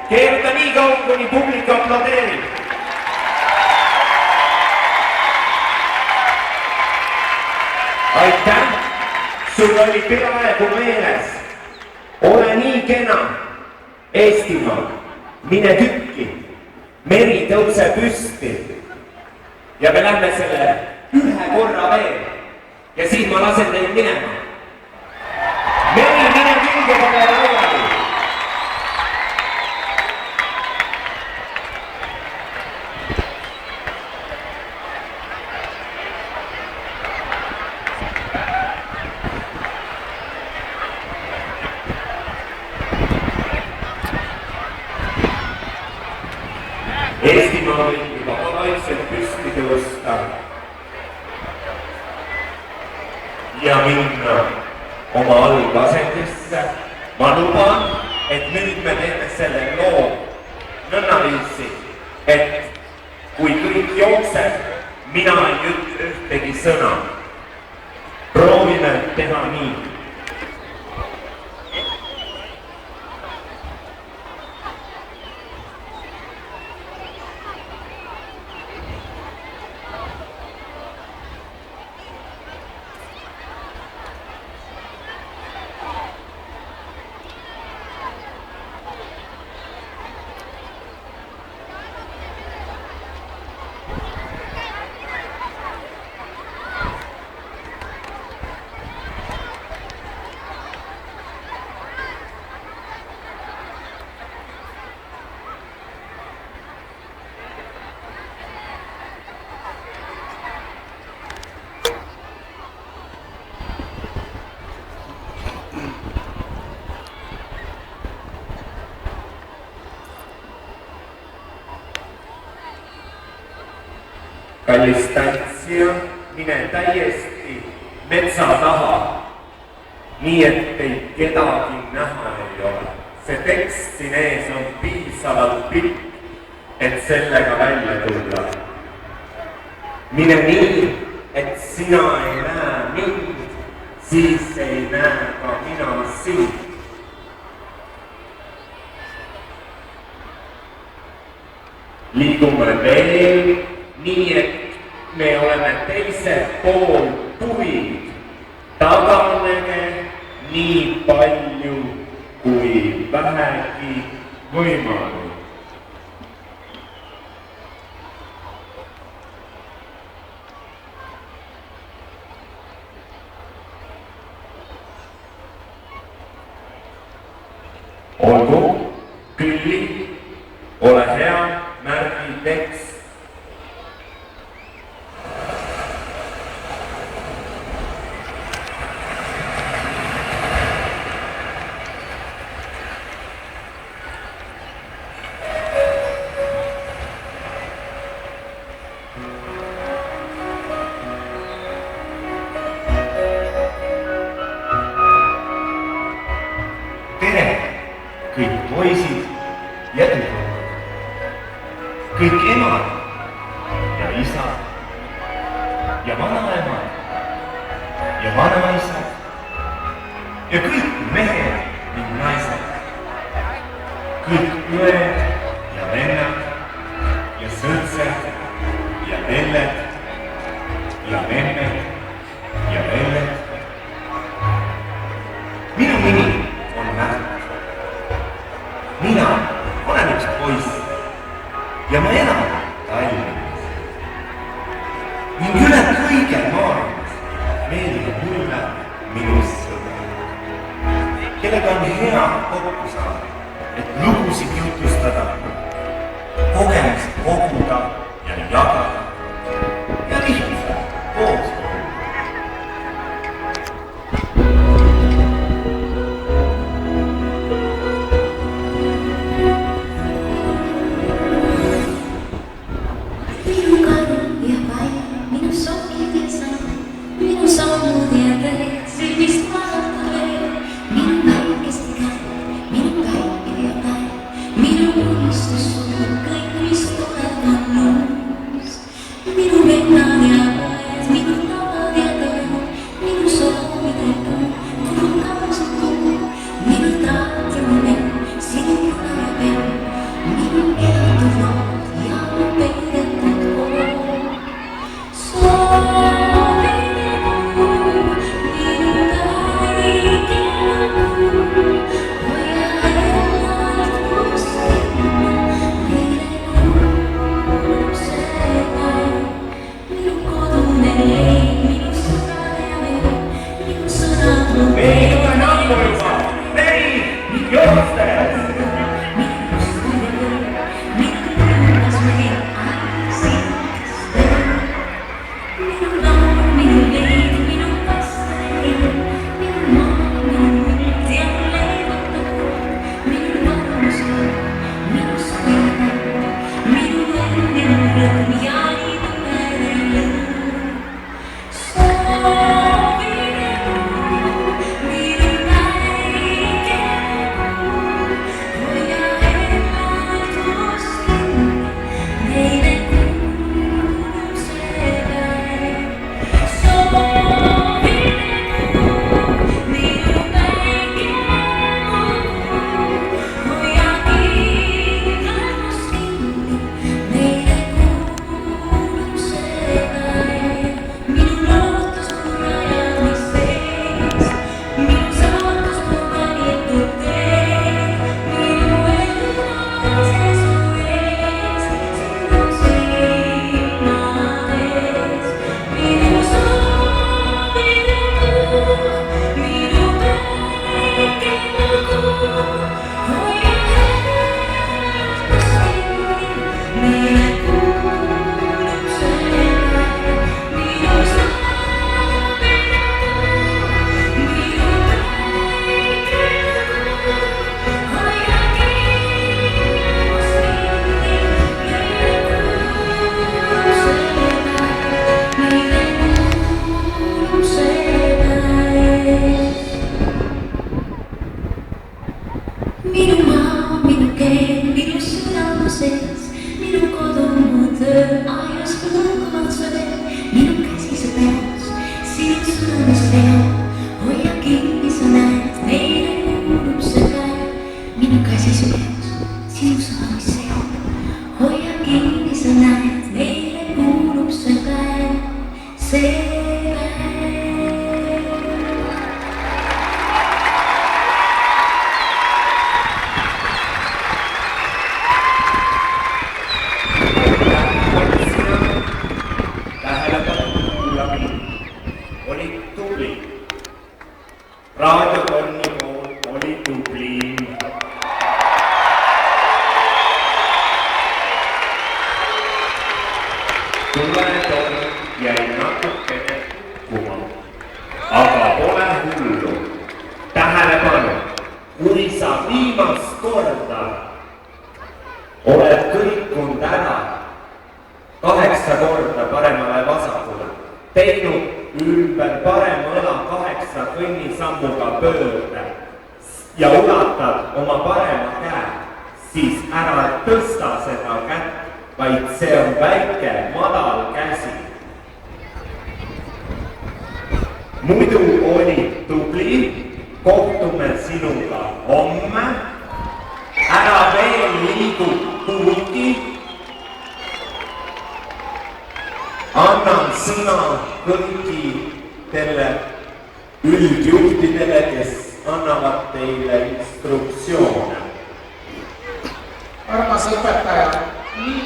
keeruta nii kaua, kuni publik aplodeerib. Aitäh, sul oli peaaegu meeles. Ole nii kena, Eestimaa, mine tükki, meri tõuse püsti. Ja me lähme selle ühe korra veel ja siis ma lasen teid minema. Meri, mine külge pole laiali. Eestimaa võib juba vaikselt püsti tõusta ja minna oma algasendisse. Ma luban, et nüüd me teeme selle loo nõnnaviisi, et kui kõik jookseb, mina ei ütle ühtegi sõna. Proovime teha nii. Kallis tantsija, mine täiesti metsa taha, nii et teid kedagi näha ei ole. See tekst siin ees on piisavalt pikk, et sellega välja tulla. Mine nii, et sina ei näe mind, siis ei näe ka mina sind. Liigume veel, nii et me oleme teisel pool puid. Taganege nii palju kui vähegi võimalik. Olgu, Külli, ole hea, märgi tekst. Kõik poisid ja tüdrukud, kõik emad ja isad ja vanaemad ja vanaisad ja kõik mehed ning naised, kõik õed ja vennad ja sõõtsed ja lelled ja memmed ja lelled. Minu nimi on Märt. Mina olen üks poiss ja ma elan Tallinnas. Ning üle kõige maailmas meeldib mulle minu sõber, kellega on hea kokku saada, et lugusid jutustada, kogemust koguda ja jagada ja lihtsalt koos olla. sees, minu kodutöö aias kuulmatsed, minu käsi su peos, sinu südames veab, hoia kinni sa näed, meile kuulub see päev, minu käsi su peos, sinu südames veab, hoia kinni sa näed, meile kuulub see päev, see päev. Raadiotonni poolt oli tublim. Tuletorn jäi natukene kukkuma, aga pole hullu. Tähelepanu, kui sa viimast korda oled kõikunud ära 8 korda paremale vasakule, teinud ümber parema õla 8 kõnnisammuga pöörde ja ulatad oma parema käe, siis ära tõsta seda kätt, vaid see on väike madal käsi. Muidu oli tubli, kohtume sinuga homme, ära veel liigu kuhugi. Annan sõna kõikidele üldjuhtidele, kes annavad teile instruktsioone. Armas õpetaja,